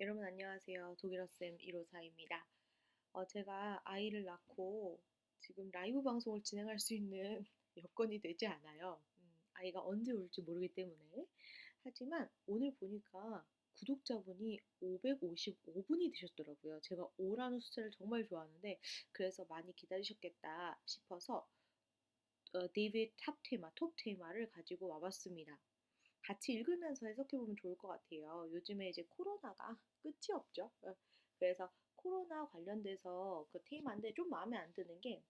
여러분 안녕하세요. 독일어쌤 154입니다. 제가 아이를 낳고 지금 라이브 방송을 진행할 수 있는 여건이 되지 않아요. 아이가 언제 올지 모르기 때문에. 하지만 오늘 보니까 구독자분이 555분이 되셨더라고요. 제가 5라는 숫자를 정말 좋아하는데 그래서 많이 기다리셨겠다 싶어서 데이비드 톱 테마를 가지고 와봤습니다. 같이 읽으면서 해석해보면 좋을 것 같아요. 요즘에 이제 코로나가 끝이 없죠. 그래서 코로나 관련돼서 그 테마인데 좀 마음에 안 드는 게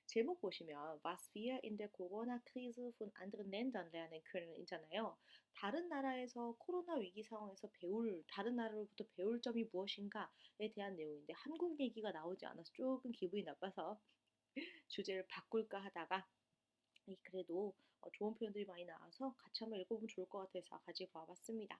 제목 보시면 Was wir in der Corona-Krise von anderen Ländern lernen können 있잖아요. 다른 나라에서 코로나 위기 상황에서 다른 나라로부터 배울 점이 무엇인가에 대한 내용인데 한국 얘기가 나오지 않아서 조금 기분이 나빠서 주제를 바꿀까 하다가 그래도 좋은 표현들이 많이 나와서 같이 한번 읽어보면 좋을 것 같아서 가지고 와봤습니다.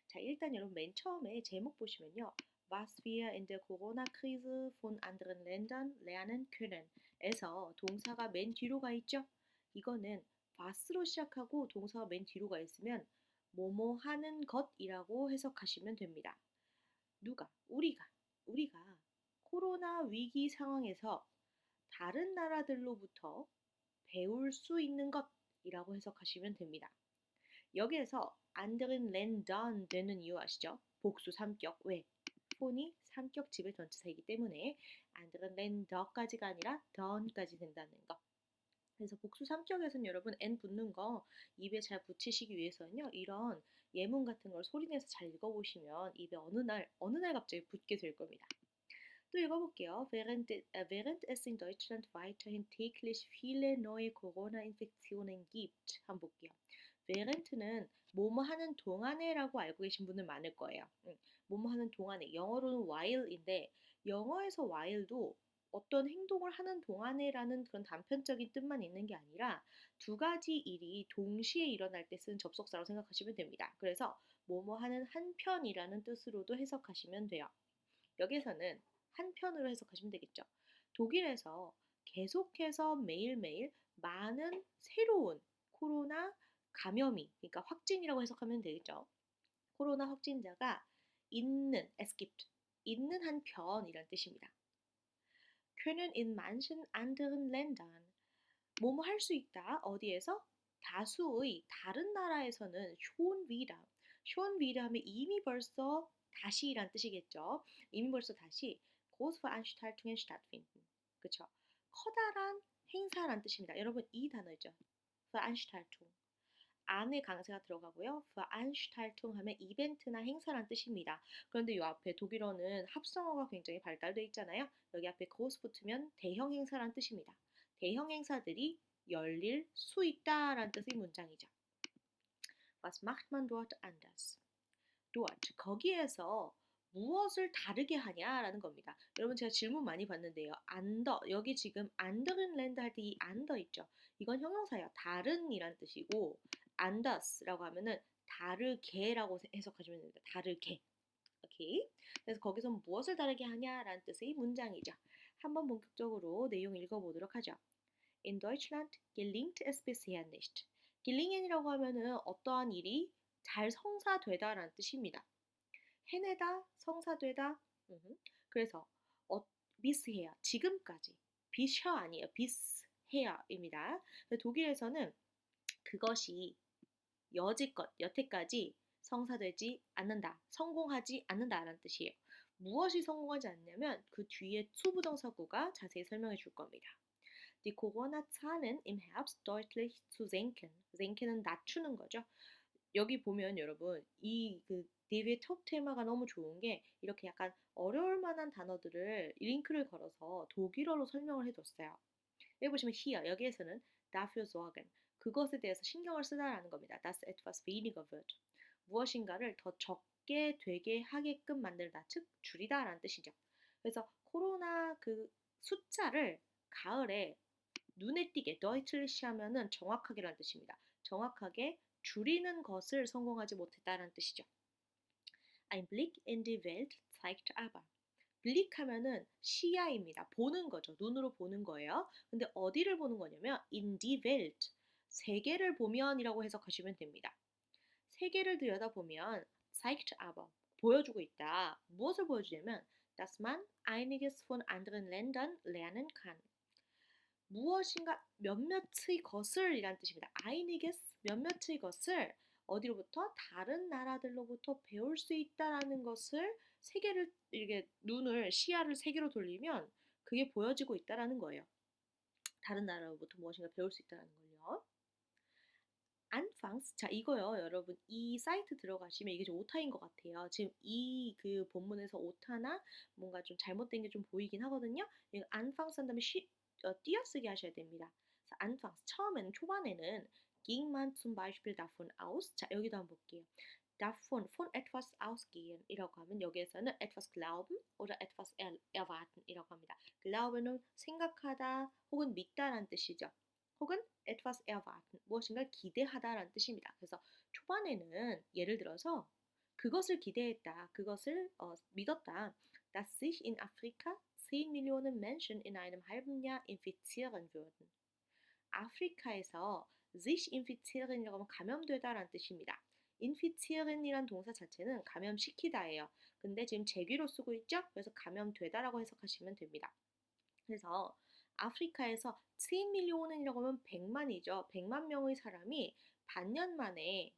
자, 일단 여러분 맨 처음에 제목 보시면요. Was wir in der Corona-Krise von anderen Ländern lernen können 에서 동사가 맨 뒤로 가 있죠? 이거는 was로 시작하고 동사가 맨 뒤로 가 있으면 뭐뭐 하는 것이라고 해석하시면 됩니다. 우리가 코로나 위기 상황에서 다른 나라들로부터 배울 수 있는 것이라고 해석하시면 됩니다. 여기에서 anderen Ländern 되는 이유 아시죠? 복수 3격. 왜? 폰이 3격 지배 전치사이기 때문에 anderen Länder까지가 아니라 don까지 된다는 거. 그래서 복수 3격에서는 여러분 n 붙는 거 입에 잘 붙이시기 위해서는요. 이런 예문 같은 걸 소리내서 잘 읽어보시면 입에 어느 날 갑자기 붙게 될 겁니다. 또 읽어볼게요. während es in Deutschland weiterhin täglich viele neue Corona-Infektionen gibt. 한번 볼게요. während는 뭐뭐 하는 동안에라고 알고 계신 분들 많을 거예요. 뭐뭐 하는 동안에 영어로는 while인데 영어에서 while도 어떤 행동을 하는 동안에라는 그런 단편적인 뜻만 있는 게 아니라 두 가지 일이 동시에 일어날 때 쓰는 접속사로 생각하시면 됩니다. 그래서 뭐뭐 하는 한편이라는 뜻으로도 해석하시면 돼요. 여기서는 한편으로 해석하시면 되겠죠. 독일에서 계속해서 매일매일 많은 새로운 코로나 감염이, 그러니까 확진이라고 해석하면 되겠죠. 코로나 확진자가 es gibt, 있는 한편이란 뜻입니다. können in manchen anderen Ländern, 뭐뭐 할 수 있다. 어디에서? 다수의 다른 나라에서는 schon wieder 하면 이미 벌써 다시란 뜻이겠죠. 이미 벌써 다시 Großveranstaltungen stattfinden. 그쵸? 커다란 행사란 뜻입니다. 여러분 이 단어죠. Veranstaltung. 안에 강세가 들어가고요. Veranstaltung 하면 이벤트나 행사란 뜻입니다. 그런데 이 앞에 독일어는 합성어가 굉장히 발달되어 있잖아요. 여기 앞에 groß 붙으면 대형 행사란 뜻입니다. 대형 행사들이 열릴 수 있다라는 뜻의 문장이죠. Was macht man dort anders? dort, 거기에서 무엇을 다르게 하냐라는 겁니다. 여러분 제가 질문 많이 받는데요. under, 여기 지금 anderen Länder 할 때 이 under 있죠. 이건 형용사예요. 다른이란 뜻이고 anders라고 하면은 다르게라고 해석하시면 됩니다. 다르게. 오케이. 그래서 거기서 무엇을 다르게 하냐라는 뜻의 문장이죠. 한번 본격적으로 내용 읽어보도록 하죠. In Deutschland gelingt es bisher nicht. gelingen이라고 하면은 어떠한 일이 잘 성사되다라는 뜻입니다. 해내다, 성사되다. 그래서 bisher 지금까지 bisher 아니에요. bisher입니다. 독일에서는 그것이 여태까지 성사되지 않는다, 성공하지 않는다라는 뜻이에요. 무엇이 성공하지 않냐면 그 뒤에 수부정사구가 자세히 설명해 줄 겁니다. Die Corona-Zahlen im Herbst deutlich zu senken. senken은 낮추는 거죠. 여기 보면 여러분 그 데이비의 톱 테마가 너무 좋은 게 이렇게 약간 어려울 만한 단어들을 링크를 걸어서 독일어로 설명을 해줬어요. 여기 보시면 here 여기에서는 dafür sorgen 그것에 대해서 신경을 쓰다라는 겁니다. dass etwas weniger wird 무엇인가를 더 적게 되게 하게끔 만들다 즉 줄이다라는 뜻이죠. 그래서 코로나 그 숫자를 가을에 눈에 띄게 deutlich 하면은 정확하게라는 뜻입니다. 정확하게 줄이는 것을 성공하지 못했다라는 뜻이죠. Ein Blick in die Welt zeigt aber. Blick 하면은 시야입니다. 보는 거죠. 눈으로 보는 거예요. 근데 어디를 보는 거냐면 in die Welt. 세계를 보면이라고 해석하시면 됩니다. 세계를 들여다보면 zeigt aber. 보여주고 있다. 무엇을 보여주냐면 dass man einiges von anderen Ländern lernen kann. 무엇인가 몇몇의 것을 이란 뜻입니다. einiges 몇몇의 것을 어디로부터 다른 나라들로부터 배울 수 있다라는 것을 세계를 이렇게 눈을 시야를 세계로 돌리면 그게 보여지고 있다라는 거예요. 다른 나라로부터 무엇인가 배울 수 있다라는 걸요. Anfangs, 자 이거요 여러분 이 사이트 들어가시면 이게 좀 오타인 것 같아요. 지금 이 그 본문에서 오타나 뭔가 좀 잘못된 게 좀 보이긴 하거든요. 이거 Anfangs 한 다음에 띄어쓰기 하셔야 됩니다. 그래서 Anfangs 처음에는 초반에는 ging man zum Beispiel davon aus, 자 여기도 한번 볼게요. davon von etwas ausgehen 이라고 하면 여기에서는 etwas glauben oder etwas erwarten 이라고 합니다. glauben은 생각하다 혹은 믿다라는 뜻이죠. 혹은 etwas erwarten, 무엇인가 기대하다라는 뜻입니다. 그래서 초반에는 예를 들어서 그것을 기대했다, 그것을 믿었다. dass sich in Afrika 10 Millionen Menschen in einem halben Jahr infizieren würden. 아프리카에서 sich infizieren이라고 하면 감염되다라는 뜻입니다. infizieren이란 동사 자체는 감염시키다예요. 근데 지금 제귀로 쓰고 있죠? 그래서 감염되다라고 해석하시면 됩니다. 그래서 아프리카에서 10 밀리온이라고 하면 100만이죠. 100만 명의 사람이 반년 만에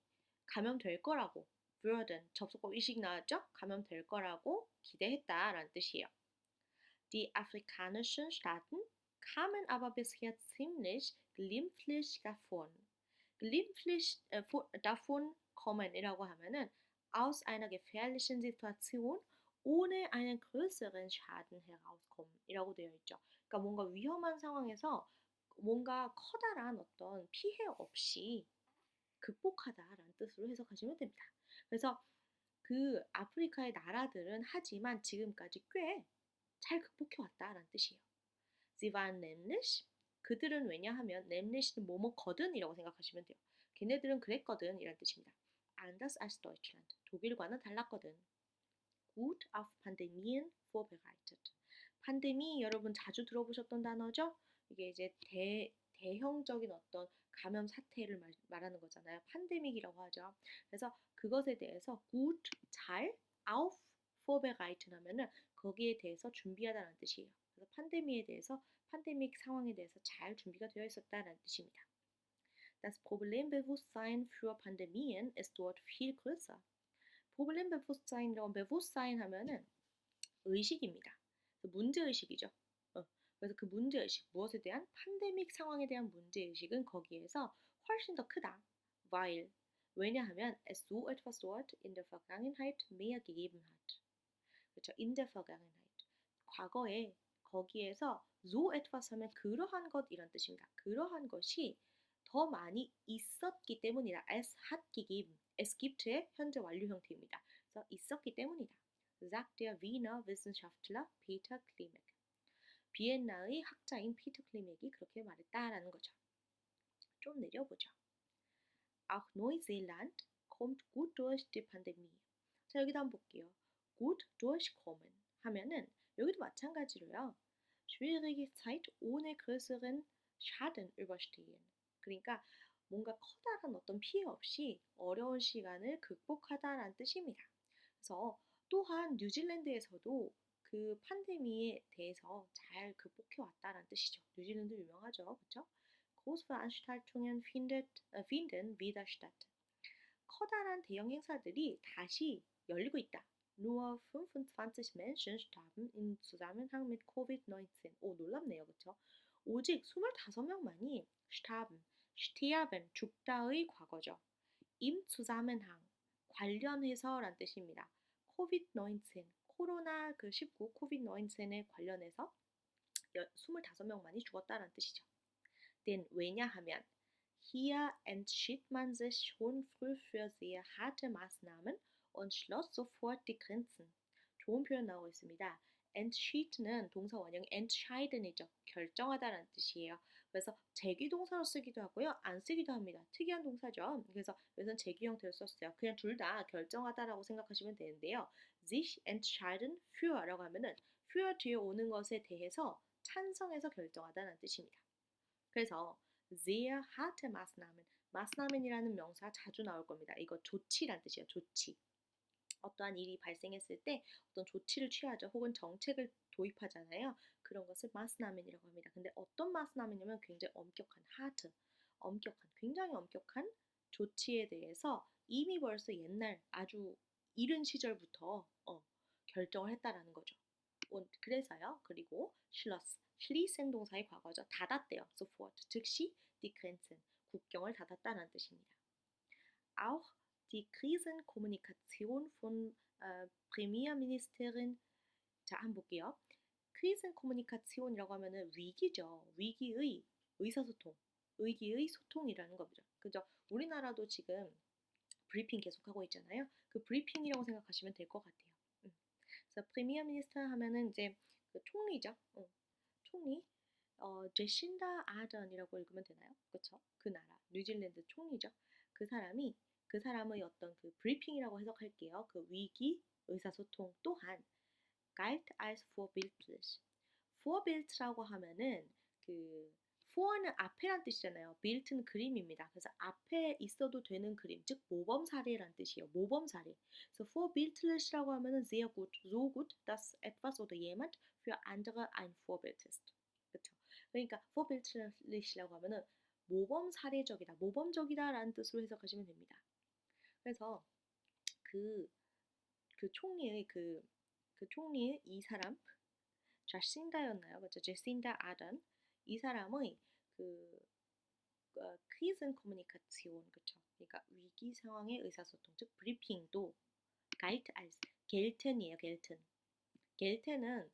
감염될 거라고 würden, 접속법 의식 나왔죠? 감염될 거라고 기대했다라는 뜻이에요. Die afrikanischen Staaten kamen aber bisher ziemlich glimpflich davon. glimpflich davon kommen이라고 하면은 aus einer gefährlichen Situation ohne einen größeren Schaden herauskommen 이라고 되어 있죠. 그러니까 뭔가 위험한 상황에서 뭔가 커다란 어떤 피해 없이 극복하다라는 뜻으로 해석하시면 됩니다. 그래서 그 아프리카의 나라들은 하지만 지금까지 꽤 잘 극복해 왔다라는 뜻이에요. Sie waren nämlich, 그들은 왜냐하면 nämlich는 뭐뭐거든이라고 생각하시면 돼요. 걔네들은 그랬거든 이란 뜻입니다. anders als Deutschland, 독일과는 달랐거든. gut auf Pandemien vorbereitet. 판데미 여러분 자주 들어보셨던 단어죠? 이게 이제 대형적인 어떤 감염 사태를 말하는 거잖아요. 판데믹이라고 하죠. 그래서 그것에 대해서 gut, 잘, auf vorbereiten 하면은 거기에 대해서 준비하다는 뜻이에요. 그래서 판데미에 대해서 판데믹 상황에 대해서 잘 준비가 되어 있었다는 뜻입니다. Das Problembewusstsein für Pandemien ist dort viel größer. Problembewusstsein이라고 Bewusstsein 하면은 의식입니다. 문제의식이죠. 그래서 그 문제의식, 무엇에 대한 팬데믹 상황에 대한 문제의식은 거기에서 훨씬 더 크다. weil, 왜냐하면 es so etwas dort in der Vergangenheit mehr gegeben hat. 그렇죠. in der Vergangenheit. 과거에 거기에서 so etwas 하면 그러한 것 이런 뜻입니다. 그러한 것이 더 많이 있었기 때문이다. es hat gegeben. es gibt의 현재 완료 형태입니다. 그래서 있었기 때문이다. sagt der Wiener Wissenschaftler Peter Klimek. 비엔나의 학자인 피터 클리맥이 그렇게 말했다라는 거죠. 좀 내려보죠. Auch Neuseeland kommt gut durch die Pandemie. 자, 여기도 한번 볼게요. gut durchkommen 하면은 여기도 마찬가지로요. schwierige Zeit ohne größeren Schaden überstehen. 그러니까 뭔가 커다란 어떤 피해 없이 어려운 시간을 극복하다라는 뜻입니다. 그래서 또한 뉴질랜드에서도 그 팬데미에 대해서 잘 극복해 왔다라는 뜻이죠. 뉴질랜드 유명하죠, 그렇죠? Großveranstaltungen finden wieder statt. 커다란 대형 행사들이 다시 열리고 있다. Nur 25 Menschen starben im Zusammenhang mit Covid-19. 오, 놀랍네요, 그렇죠? 오직 25명만이 sterben, 죽다의 과거죠. im Zusammenhang, 관련해서란 뜻입니다. COVID-19, 코로나 19, COVID-19에 관련해서 25명만이 죽었다는 뜻이죠. denn 왜냐하면 hier entschied man sich schon früh für sehr harte Maßnahmen und schloss sofort die Grenzen. 좋은 표현 나오고 있습니다. entschied는 동사 원형이 entscheiden이죠. 결정하다라는 뜻이에요. 그래서 제귀동사로 쓰기도 하고요. 안 쓰기도 합니다. 특이한 동사죠. 그래서 여기서는 제귀 형태로 썼어요. 그냥 둘 다 결정하다라고 생각하시면 되는데요. sich entscheiden für라고 하면은 für 뒤에 오는 것에 대해서 찬성해서 결정하다는 뜻입니다. 그래서 sehr harte Maßnahmen, Maßnahmen이라는 명사 자주 나올 겁니다. 이거 조치란 뜻이에요. 조치. 어떠한 일이 발생했을 때 어떤 조치를 취하죠. 혹은 정책을 도입하잖아요. 그런 것을 마스나멘이라고 합니다. 근데 어떤 마스나멘이냐면 굉장히 엄격한 하드, 엄격한, 굉장히 엄격한 조치에 대해서 이미 벌써 옛날 아주 이른 시절부터 결정을 했다라는 거죠. 그래서요. 그리고 schließen 동사의 과거죠. 닫았대요. sofort, 즉시 die Grenzen, 국경을 닫았다는 뜻입니다. Auch die Krisenkommunikation von Premierministerin, 자, 한번 볼게요. 크리sen코뮤니카시온이라고 하면은 위기죠. 위기의 의사소통, 위기의 소통이라는 거죠. 그죠? 우리나라도 지금 브리핑 계속하고 있잖아요. 그 브리핑이라고 생각하시면 될 것 같아요. 그래서 프리미어 미니스터 하면은 이제 그 총리죠. 총리. 제신다 아던이라고 읽으면 되나요? 그렇죠? 그 나라 뉴질랜드 총리죠. 그 사람의 어떤 그 브리핑이라고 해석할게요. 그 위기 의사소통 또한 galt als vorbildlich. vorbild라고 하면은 그 for는 앞에란 뜻이잖아요. bild는 그림입니다. 그래서 앞에 있어도 되는 그림, 즉 모범 사례란 뜻이에요. 모범 사례. 그래서 vorbildlich라고 하면은 sehr gut, so gut, dass etwas oder jemand für andere ein Vorbild ist. 그렇죠? 그러니까 vorbildlich라고 하면은 모범 사례적이다, 모범적이다라는 뜻으로 해석하시면 됩니다. 그래서 그, 그 총리의 이 사람, 자신다였나요? 그렇죠? 제신다 아던. 이 사람의 그 크리즌 커뮤니케이션, 그렇죠? 그러니까 위기 상황의 의사소통, 즉 브리핑도 galt als gelten이에요. gelten. gelten은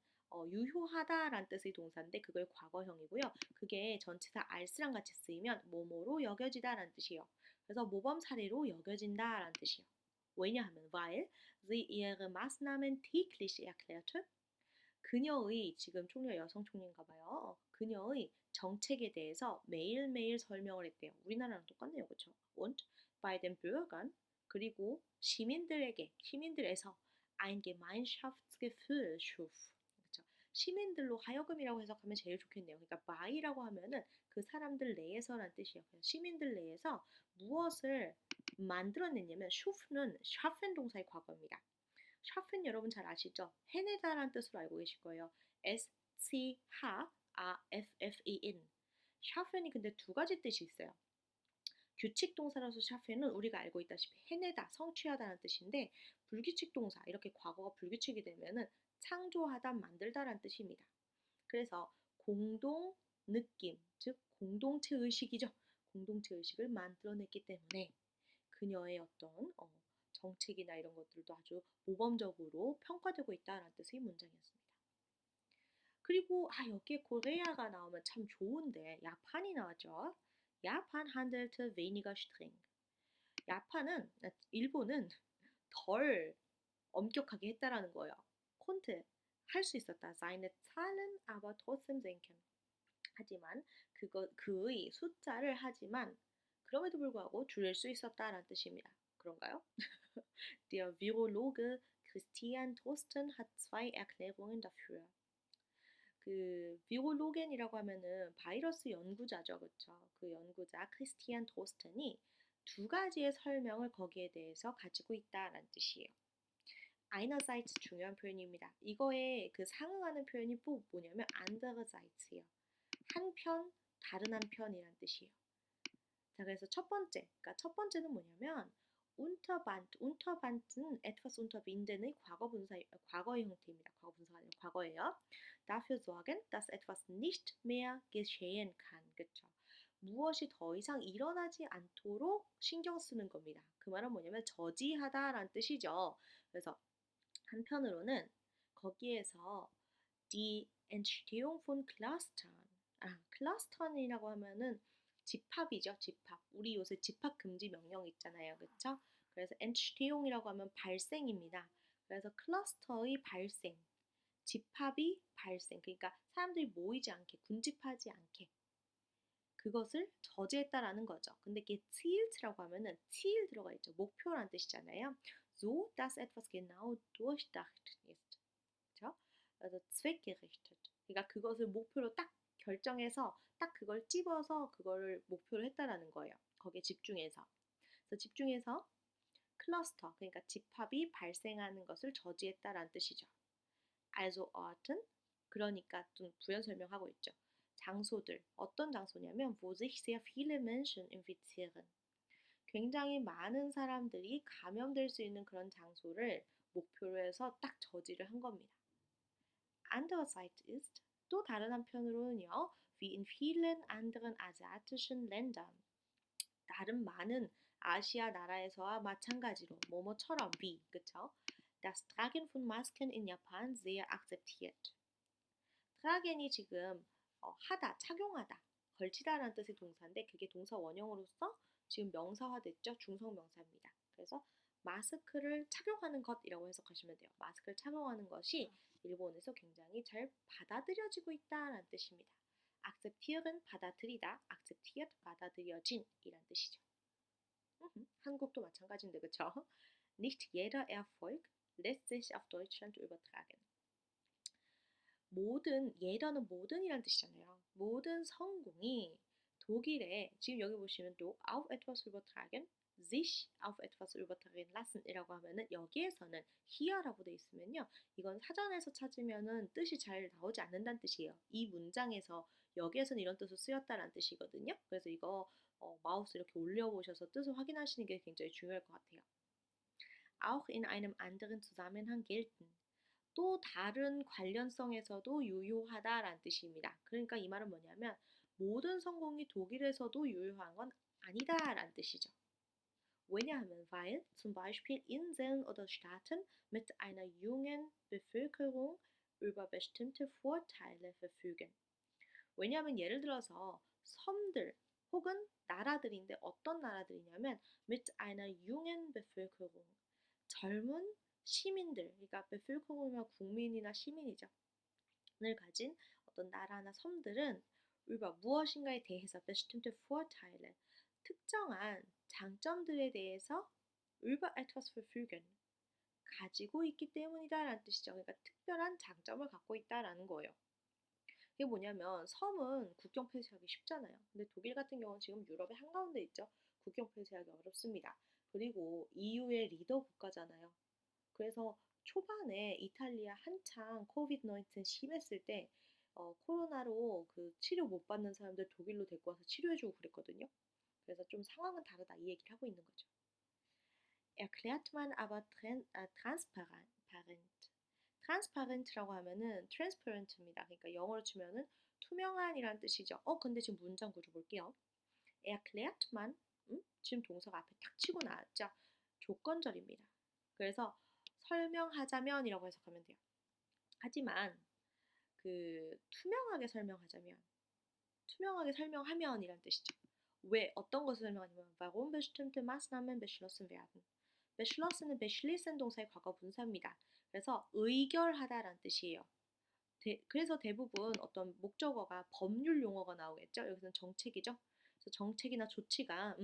유효하다란 뜻의 동사인데 그걸 과거형이고요. 그게 전치사 als랑 같이 쓰이면 뭐뭐로 여겨지다라는 뜻이에요. 그래서 모범 사례로 여겨진다라는 뜻이에요. 왜냐하면 weil sie ihre Maßnahmen täglich erklärte. 그녀의, 지금 총리가 여성 총리인가 봐요. 그녀의 정책에 대해서 매일매일 설명을 했대요. 우리나라랑 똑같네요. 그렇죠? Und bei den Bürgern, 그리고 시민들에서 ein Gemeinschaftsgefühl schuf. 그렇죠? 시민들로 하여금이라고 해석하면 제일 좋겠네요. 그러니까 by라고 하면은 그 사람들 내에서란 뜻이에요. 시민들 내에서 무엇을 만들어냈냐면 schuf는 schaffen 동사의 과거입니다. 샤픈 여러분 잘 아시죠? 해내다라는 뜻으로 알고 계실 거예요. S-C-H-A-F-F-E-N. 샤픈이 근데 두 가지 뜻이 있어요. 규칙 동사라서 샤픈은 우리가 알고 있다시피 해내다, 성취하다라는 뜻인데 불규칙 동사, 이렇게 과거가 불규칙이 되면은 창조하다, 만들다라는 뜻입니다. 그래서 공동 느낌, 즉 공동체 의식이죠. 공동체 의식을 만들어냈기 때문에 그녀의 어떤 정책이나 이런 것들도 아주 모범적으로 평가되고 있다라는 뜻의 문장이었습니다. 그리고 여기에 코리아가 나오면 참 좋은데 야판이 나왔죠. 야판 handelte weniger streng. 일본은 덜 엄격하게 했다라는 거예요. 콘트 할 수 있었다. seine Zahlen aber trotzdem senken. 하지만 그의 숫자를 그럼에도 불구하고 줄일 수 있었다라는 뜻입니다. 그런가요? Der Virologe Christian Drosten hat zwei Erklärungen dafür. 그 비올로겐이라고 하면은 바이러스 연구자죠, 그렇죠? 그 연구자 크리스티안 드로스턴이 두 가지의 설명을 거기에 대해서 가지고 있다라는 뜻이에요. einerseits 중요한 표현입니다. 이거에 그 상응하는 표현이 뭐냐면 andererseits예요. 한편, 다른 한편이란 뜻이에요. 자, 그래서 첫 번째는 뭐냐면 unterband는 etwas unterbinden의 과거의 형태입니다. 과거분사 아니고 과거예요. dafür sorgen, dass etwas nicht mehr geschehen kann. 그렇죠? 무엇이 더 이상 일어나지 않도록 신경 쓰는 겁니다. 그 말은 뭐냐면 저지하다라는 뜻이죠. 그래서 한편으로는 거기에서 die Entstehung von Clustern, 클러스터이라고 하면은 집합이죠, 집합. 우리 요새 집합 금지 명령 있잖아요, 그렇죠? 그래서 Entstehung이라고 하면 발생입니다. 그래서 클러스터의 발생, 집합이 발생, 그러니까 사람들이 모이지 않게, 군집하지 않게 그것을 저지했다라는 거죠. 근데 이게 zielt라고 하면은 ziel 들어가 있죠. 목표란 뜻이잖아요. So, dass etwas genau durchdacht ist. 그렇죠? 그래서 zweckgerichtet. 그러니까 그것을 목표로 딱 결정해서 딱 그걸 찝어서 그거를 목표로 했다라는 거예요. 거기에 집중해서. 그래서 집중해서 클러스터, 그러니까 집합이 발생하는 것을 저지했다라는 뜻이죠. Also Orten, 그러니까 좀 부연 설명하고 있죠. 장소들, 어떤 장소냐면 wo sich sehr viele Menschen infizieren. 굉장히 많은 사람들이 감염될 수 있는 그런 장소를 목표로 해서 딱 저지를 한 겁니다. Andererseits ist, 또 다른 한편으로는요, wie in vielen anderen asiatischen Ländern, 다른 많은 아시아 나라에서와 마찬가지로 뭐뭐처럼 wie, 그쵸? Das Tragen von Masken in Japan sehr akzeptiert. tragen이 지금 하다, 착용하다, 걸치다라는 뜻의 동사인데 그게 동사 원형으로서 지금 명사화됐죠. 중성명사입니다. 그래서 마스크를 착용하는 것이라고 해석하시면 돼요. 마스크를 착용하는 것이 일본에서 굉장히 잘 받아들여지고 있다라는 뜻입니다. acceptier은 받아들이다, acceptiert 받아들여진이란 뜻이죠. 한국도 마찬가지인데 그쵸? Nicht jeder Erfolg lässt sich auf Deutschland übertragen. 모든, jeder는 모든이란 뜻이잖아요. 모든 성공이 독일에 지금 여기 보시면 또 auf etwas übertragen, sich auf etwas übertragen lassen 이라고 하면은 여기에서는 here라고 돼 있으면요. 이건 사전에서 찾으면은 뜻이 잘 나오지 않는다는 뜻이에요. 이 문장에서 여기에서는 이런 뜻으로 쓰였다라는 뜻이거든요. 그래서 이거 마우스 이렇게 올려보셔서 뜻을 확인하시는 게 굉장히 중요할 것 같아요. Auch in einem anderen Zusammenhang gelten. 또 다른 관련성에서도 유효하다라는 뜻입니다. 그러니까 이 말은 뭐냐면 모든 성공이 독일에서도 유효한 건 아니다라는 뜻이죠. 왜냐하면 weil zum Beispiel Inseln oder Staaten mit einer jungen Bevölkerung über bestimmte Vorteile verfügen. 왜냐하면 예를 들어서 섬들 혹은 나라들인데 어떤 나라들이냐면 mit einer jungen Bevölkerung 젊은 시민들, 그러니까 Bevölkerung이면 국민이나 시민이죠. 을 가진 어떤 나라나 섬들은 über 무엇인가에 대해서 bestimmte Vorteile, 특정한 장점들에 대해서 über etwas verfügen, 가지고 있기 때문이다라는 뜻이죠. 그러니까 특별한 장점을 갖고 있다라는 거예요. 이게 뭐냐면 섬은 국경 폐쇄하기 쉽잖아요. 근데 독일 같은 경우는 지금 유럽의 한가운데 있죠. 국경 폐쇄하기 어렵습니다. 그리고 EU의 리더 국가잖아요. 그래서 초반에 이탈리아 한창 코비드 19 심했을 때 코로나로 그 치료 못 받는 사람들 독일로 데리고 와서 치료해주고 그랬거든요. 그래서 좀 상황은 다르다 이 얘기를 하고 있는 거죠. Erklärt man aber transparent. transparent라고 하면은 transparent입니다. 그러니까 영어로 치면은 투명한이란 뜻이죠. 근데 지금 문장 구조 볼게요. erklärt man, 지금 동사가 앞에 탁 치고 나왔죠. 조건절입니다. 그래서 설명하자면이라고 해석하면 돼요. 하지만 그 투명하게 설명하자면, 투명하게 설명하면이란 뜻이죠. 왜 어떤 것을 설명하냐면 warum bestimmte Maßnahmen beschlossen werden. beschlossen은 beschließen 동사의 과거 분사입니다. 그래서 의결하다라는 뜻이에요. 그래서 대부분 어떤 목적어가 법률 용어가 나오겠죠. 여기서는 정책이죠. 그래서 정책이나 조치가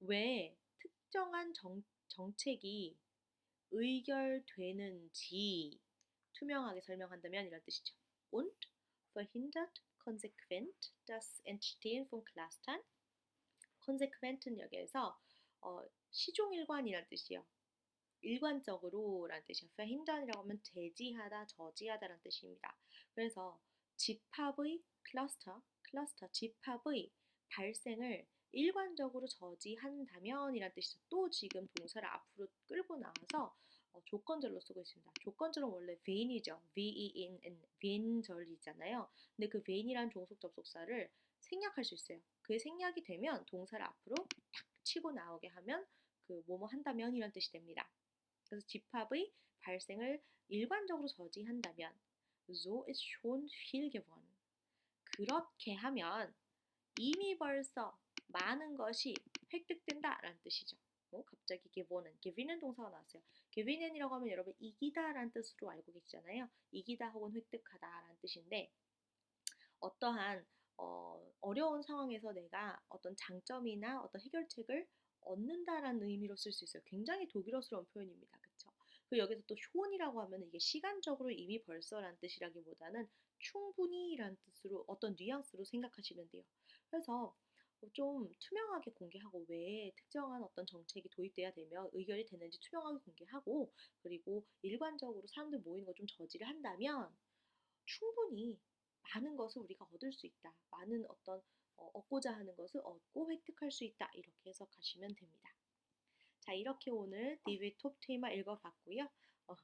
왜 특정한 정책이 의결되는지 투명하게 설명한다면 이런 뜻이죠. Und verhindert konsequent das Entstehen von Clustern. konsequent는 여기에서 시종일관이란 뜻이에요. 일관적으로라는 뜻이에요. verhinderen이라고 하면 제지하다, 저지하다라는 뜻입니다. 그래서 집합의 클러스터, 집합의 발생을 일관적으로 저지한다면 이란 뜻이죠. 또 지금 동사를 앞으로 끌고 나와서 조건절로 쓰고 있습니다. 조건절은 원래 ven이죠. v-e-n, ven절이잖아요. 근데 그 ven이란 종속 접속사를 생략할 수 있어요. 그게 생략이 되면 동사를 앞으로 탁 치고 나오게 하면 그 뭐뭐 한다면 이란 뜻이 됩니다. 그래서 집합의 발생을 일관적으로 저지한다면 so ist schon viel gewonnen. 그렇게 하면 이미 벌써 많은 것이 획득된다라는 뜻이죠. 갑자기 gewinnen 동사가 나왔어요. gewinnen이라고 하면 여러분 이기다라는 뜻으로 알고 계시잖아요. 이기다 혹은 획득하다라는 뜻인데 어떠한 어려운 상황에서 내가 어떤 장점이나 어떤 해결책을 얻는다라는 의미로 쓸 수 있어요. 굉장히 독일어스러운 표현입니다. 그쵸? 그리고 여기서 또 쇼이라고 하면 이게 시간적으로 이미 벌써라는 뜻이라기보다는 충분히라는 뜻으로 어떤 뉘앙스로 생각하시면 돼요. 그래서 좀 투명하게 공개하고 왜 특정한 어떤 정책이 도입돼야 되면 의결이 되는지 투명하게 공개하고 그리고 일관적으로 사람들 모이는 거 좀 저지를 한다면 충분히 많은 것을 우리가 얻을 수 있다. 많은 어떤 얻고자 하는 것을 얻고 획득할 수 있다. 이렇게 해석하시면 됩니다. 자, 이렇게 오늘 디베이트 톱 테이마 읽어봤고요. 어,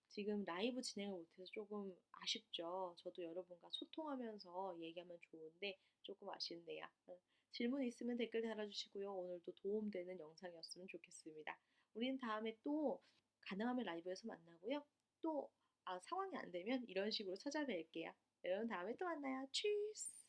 지금 라이브 진행을 못해서 조금 아쉽죠. 저도 여러분과 소통하면서 얘기하면 좋은데 조금 아쉽네요. 질문 있으면 댓글 달아주시고요. 오늘도 도움되는 영상이었으면 좋겠습니다. 우리는 다음에 또 가능하면 라이브에서 만나고요. 또 상황이 안 되면 이런 식으로 찾아뵐게요. 여러분 다음에 또 만나요. 추스!